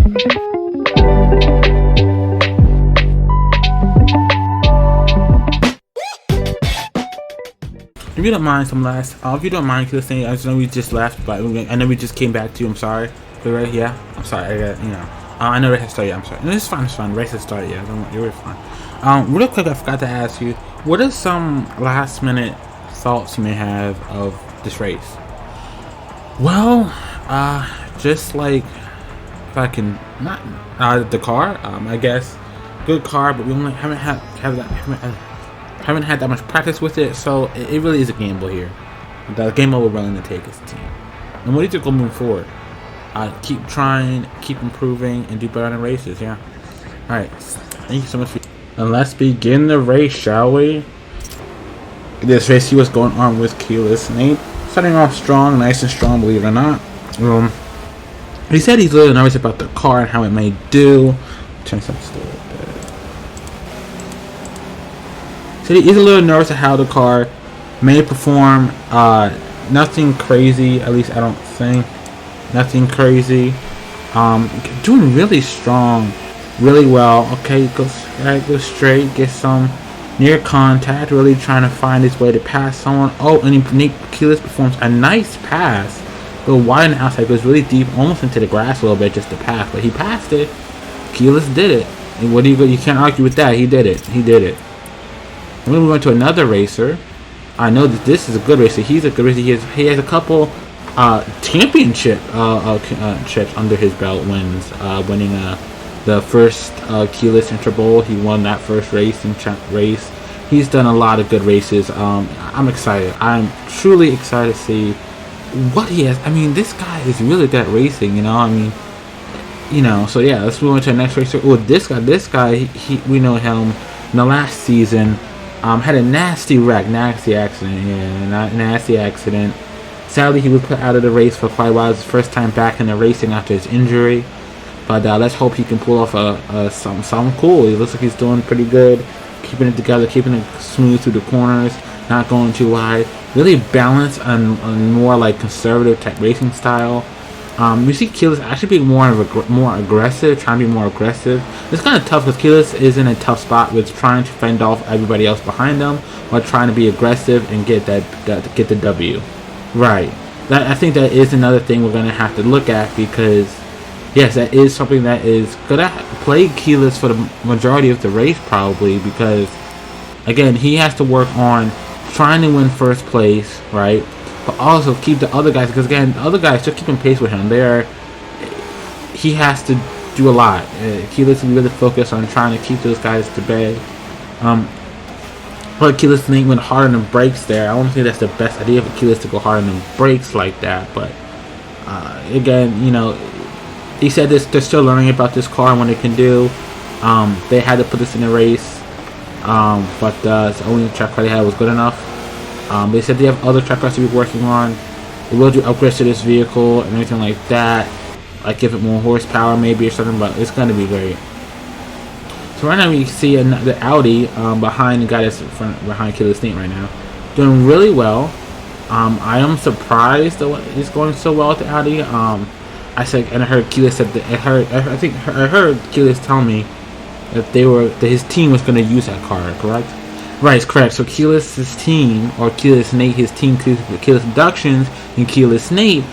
If you don't mind, if you don't mind, Kilisane, I know we just left, but I know we just came back to you. I'm sorry. Right? Yeah, I'm sorry. I got, I know race has started. Yeah, I'm sorry. No, it's fine. It's fine. Race has started. Yeah, don't worry. You're fine. Real quick, I forgot to ask you, what are some last-minute thoughts you may have of this race? Well, just like if I can not the car. I guess good car, but we only haven't had that much practice with it, so it really is a gamble here. The gamble we're willing to take as a team. And what do you go moving forward? Keep trying, keep improving, and do better in races. Yeah. All right. Thank you so much. And let's begin the race, shall we? This race, see what's going on with Keyless Nate. Starting off strong, nice and strong, believe it or not. He said he's a little nervous about the car and how it may do. Turn something still a little bit. So he's a little nervous at how the car may perform. Nothing crazy, at least I don't think. Nothing crazy. Doing really strong, really well. Okay, go straight, get some near contact. Really trying to find his way to pass someone. Oh, and Keyless performs a nice pass. A little wide on the outside, goes really deep, almost into the grass a little bit just to pass, but he passed it. Keyless did it. And what do you can't argue with that. He did it. He did it. And we went to another racer. I know that this is a good racer. He's a good racer. He has a couple championship chips under his belt. Winning the first Keyless Inter Bowl. He won that first race. He's done a lot of good races. I'm excited. I'm truly excited to see what he has. I mean, this guy is really good at racing. So yeah, let's move on to the next racer. Oh, this guy, we know him in the last season. Had a nasty accident. Sadly, he was put out of the race for quite a while. It was his first time back in the racing after his injury. But let's hope he can pull off something cool. He looks like he's doing pretty good, keeping it together, keeping it smooth through the corners, not going too wide. Really balanced and more like conservative type racing style. We see Keyless actually being more aggressive, trying to be more aggressive. It's kind of tough because Keyless is in a tough spot with trying to fend off everybody else behind them while trying to be aggressive and get the W. Right. I think that is another thing we're gonna have to look at, because yes, that is something that is gonna play Keyless for the majority of the race probably, because again, he has to work on trying to win first place, right? But also keep the other guys, because again, the other guys just keeping pace with him. He has to do a lot. Keyless will really focus on trying to keep those guys to bay. But Keyless went hard on the brakes there. I don't think that's the best idea for Keyless to go hard on the brakes like that. But again, he said they're still learning about this car and what it can do. They had to put this in a race, but the only track car they had was good enough. They said they have other track cars to be working on. They will do upgrades to this vehicle and everything like that, like give it more horsepower maybe or something, but it's going to be great. So right now we see the Audi behind the guy that's behind Keyless Nate right now, doing really well. I am surprised that he's going so well with the Audi. I heard Keyless said that I heard Keyless tell me that his team was going to use that car, correct? Right, it's correct. So Keyless's team, or Keyless Nate, his team, Keyless Productions and Keyless Nate,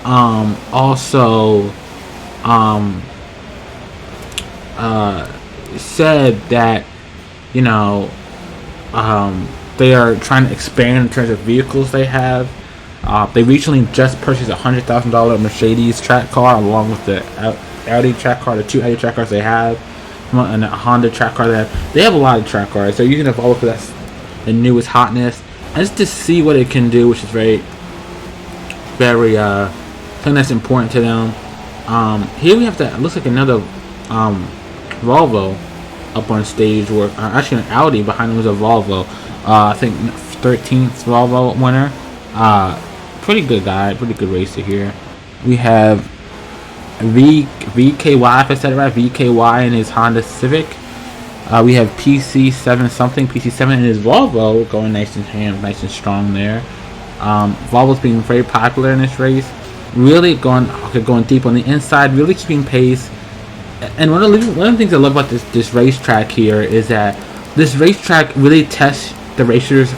also said that they are trying to expand in terms of vehicles they have. They recently just purchased a $100,000 Mercedes track car along with the Audi track car, the two Audi track cars they have, and a Honda track car. They have a lot of track cars. They're using it all because that's the newest hotness. And just to see what it can do, which is very something that's important to them. Here we have looks like another Volvo up on stage, where actually an Audi behind him was a Volvo. I think 13th Volvo winner. Pretty good guy, pretty good racer here. We have VKY, if I said it right, VKY in his Honda Civic. We have PC7 in his Volvo, going nice and strong there. Volvo's being very popular in this race. Really going deep on the inside, really keeping pace. And one of the things I love about this racetrack here is that this racetrack really tests the racers'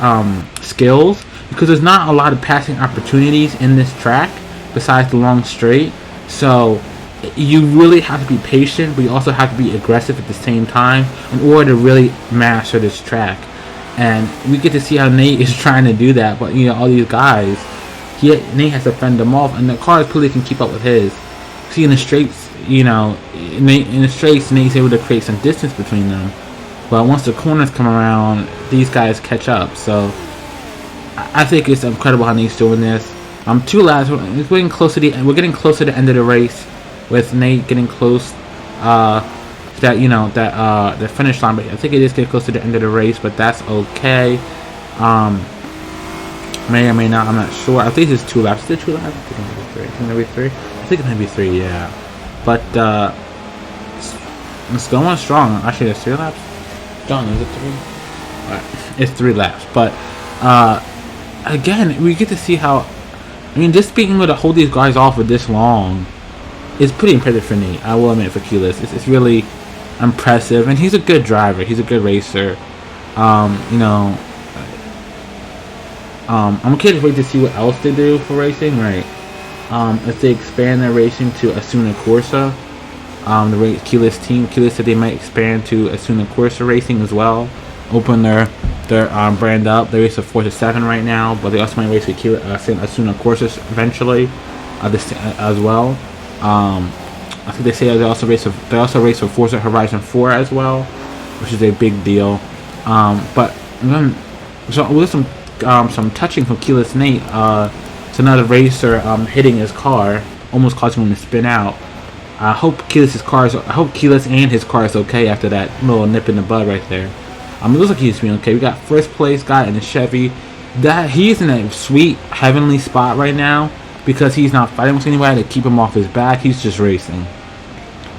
skills, because there's not a lot of passing opportunities in this track besides the long straight. So you really have to be patient, but you also have to be aggressive at the same time in order to really master this track. And we get to see how Nate is trying to do that, but you know, all these guys, Nate has to fend them off, and the cars clearly can keep up with his. See, in the straights, you know, Nate's able to create some distance between them. But once the corners come around, these guys catch up. So I think it's incredible how Nate's doing this. 2 laps. We're getting close to the end. We're getting close to the end of the race, with Nate getting close. The finish line. But I think it is getting close to the end of the race. But that's okay. May or may not. I'm not sure. I think it's 2 laps. Is it 2 laps? I think it might be 3. I think it might be 3. I think it might be 3. Yeah. But it's going strong. Actually, there's 3 laps. Done. Is it 3? Right. It's 3 laps. But again, we get to see how. I mean, just being able to hold these guys off for this long is pretty impressive for Nate. I will admit, for Keyless, it's really impressive, and he's a good driver. He's a good racer. I'm curious to wait to see what else they do for racing. Right. If they expand their racing to Asuna Corsa, the Keyless team, Keyless said they might expand to Asuna Corsa racing as well. Open their brand up. They race with Forza 7 right now, but they also might race with Asuna Corsa eventually, as well. I think they say they also race with Forza Horizon 4 as well, which is a big deal. But so with some touching from Keyless Nate, it's another racer hitting his car, almost causing him to spin out. I hope Keyless and his car is okay after that little nip in the bud right there. It looks like he's doing okay. We got first place guy in the Chevy. He's in a sweet heavenly spot right now, because he's not fighting with anybody to keep him off his back. He's just racing.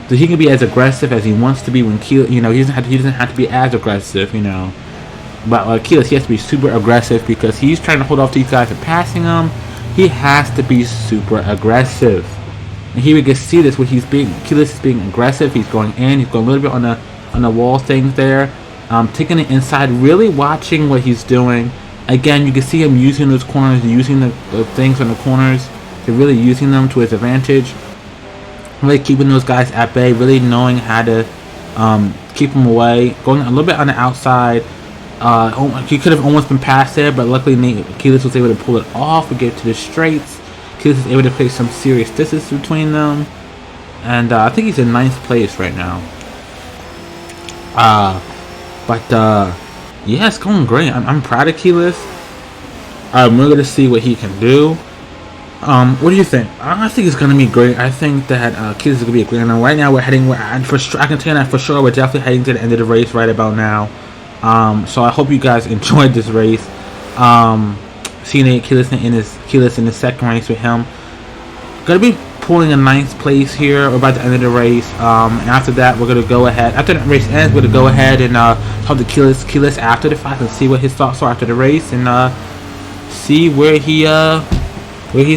So he can be as aggressive as he wants to be when he doesn't have to be as aggressive, But Keyless, he has to be super aggressive, because he's trying to hold off these guys from passing him. He has to be super aggressive. And here we can see this when Keyless is being aggressive. He's going in. He's going a little bit on the wall things there. Taking it inside, really watching what he's doing. Again, you can see him using those corners, using the things on the corners. They're really using them to his advantage. Really keeping those guys at bay. Really knowing how to keep them away. Going a little bit on the outside. He could have almost been past there, but luckily Keyless was able to pull it off. We get to the straights. Keyless was able to place some serious distance between them. And I think he's in 9th place right now. Yeah, it's going great. I'm proud of Keyless. I'm really to see what he can do. What do you think? I think it's going to be great. I think that Keyless is going to be a great one. Right now, I can tell you that for sure. We're definitely heading to the end of the race right about now. So I hope you guys enjoyed this race. Seeing Keyless in the second race with him. Going to be pulling a 9th place here. We're about to end the race. And after that, we're going to go ahead. After the race ends, we're going to go ahead and talk to Keyless after the fact and see what his thoughts are after the race, and see where he's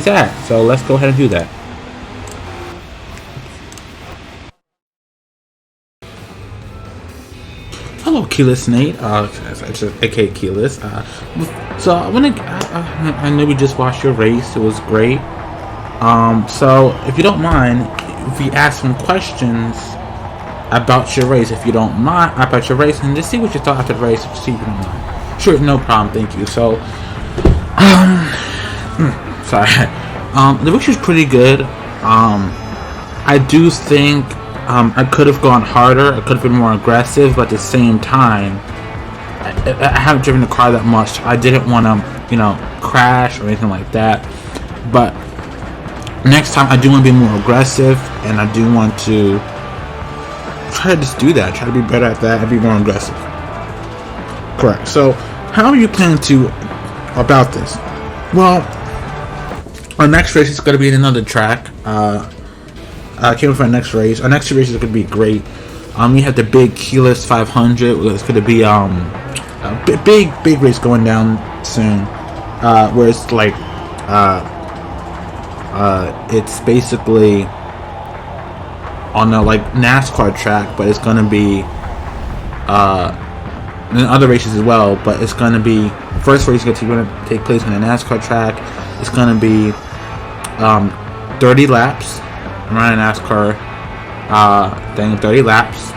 at. So let's go ahead and do that. Hello, Keyless Nate. aka Keyless. So I know we just watched your race. It was great. So if you don't mind, if we ask some questions about your race, and just see what you thought after the race. See if you don't mind. Sure, no problem. Thank you. So, sorry. The race was pretty good. I do think I could have gone harder. I could have been more aggressive, but at the same time, I haven't driven the car that much. I didn't want to, crash or anything like that. But next time, I do want to be more aggressive, and I do want to try to just do that. Try to be better at that and be more aggressive. Correct. So, how are you planning to about this? Well, our next race is going to be in another track. I came for our next race. Our next 2 races are going to be great. We have the big Keyless 500. It's going to be a big race going down soon. Where it's like it's basically on a like NASCAR track, but it's gonna be and other races as well. But it's gonna be first race is gonna take place on a NASCAR track. It's gonna be 30 laps around a NASCAR thing, 30 laps,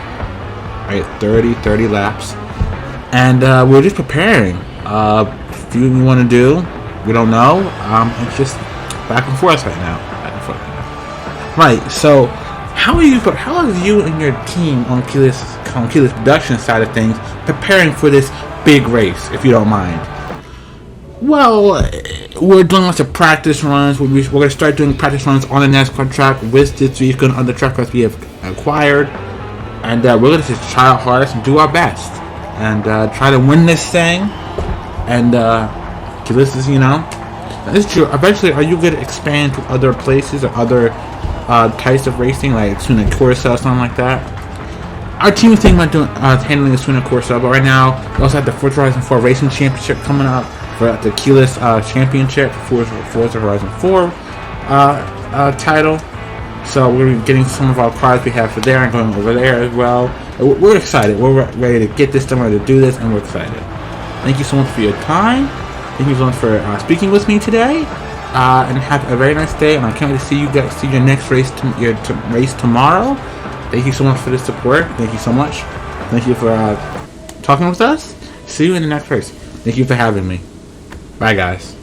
right? 30 laps, and we're just preparing. If you want to do, we don't know. It's just back and forth right now. Back and forth right now. Right. So, how are you and your team on Keyless production side of things preparing for this big race, if you don't mind? Well, we're doing lots of practice runs. We're going to start doing practice runs on the NASCAR track with this vehicle and other truck that we have acquired. And we're going to just try our hardest and do our best. And try to win this thing. And this is, this is true. Eventually, are you going to expand to other places or other types of racing, like Suena Corsa or something like that? Our team is thinking about doing, handling the Suena Corsa, but right now, we also have the Forza Horizon 4 Racing Championship coming up. For the Keyless Championship, Forza Horizon 4 title. So we're going to be getting some of our cars we have for there and going over there as well. We're excited. We're ready to get this done, ready to do this, and we're excited. Thank you so much for your time. Thank you so much for speaking with me today. And have a very nice day. And I can't wait to see you guys, see your next race, race tomorrow. Thank you so much for the support. Thank you so much. Thank you for talking with us. See you in the next race. Thank you for having me. Bye, guys.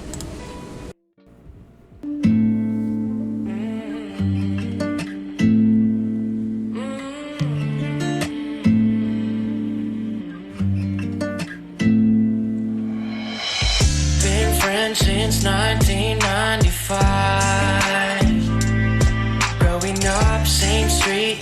Been friends since 1995. Growing up, same street.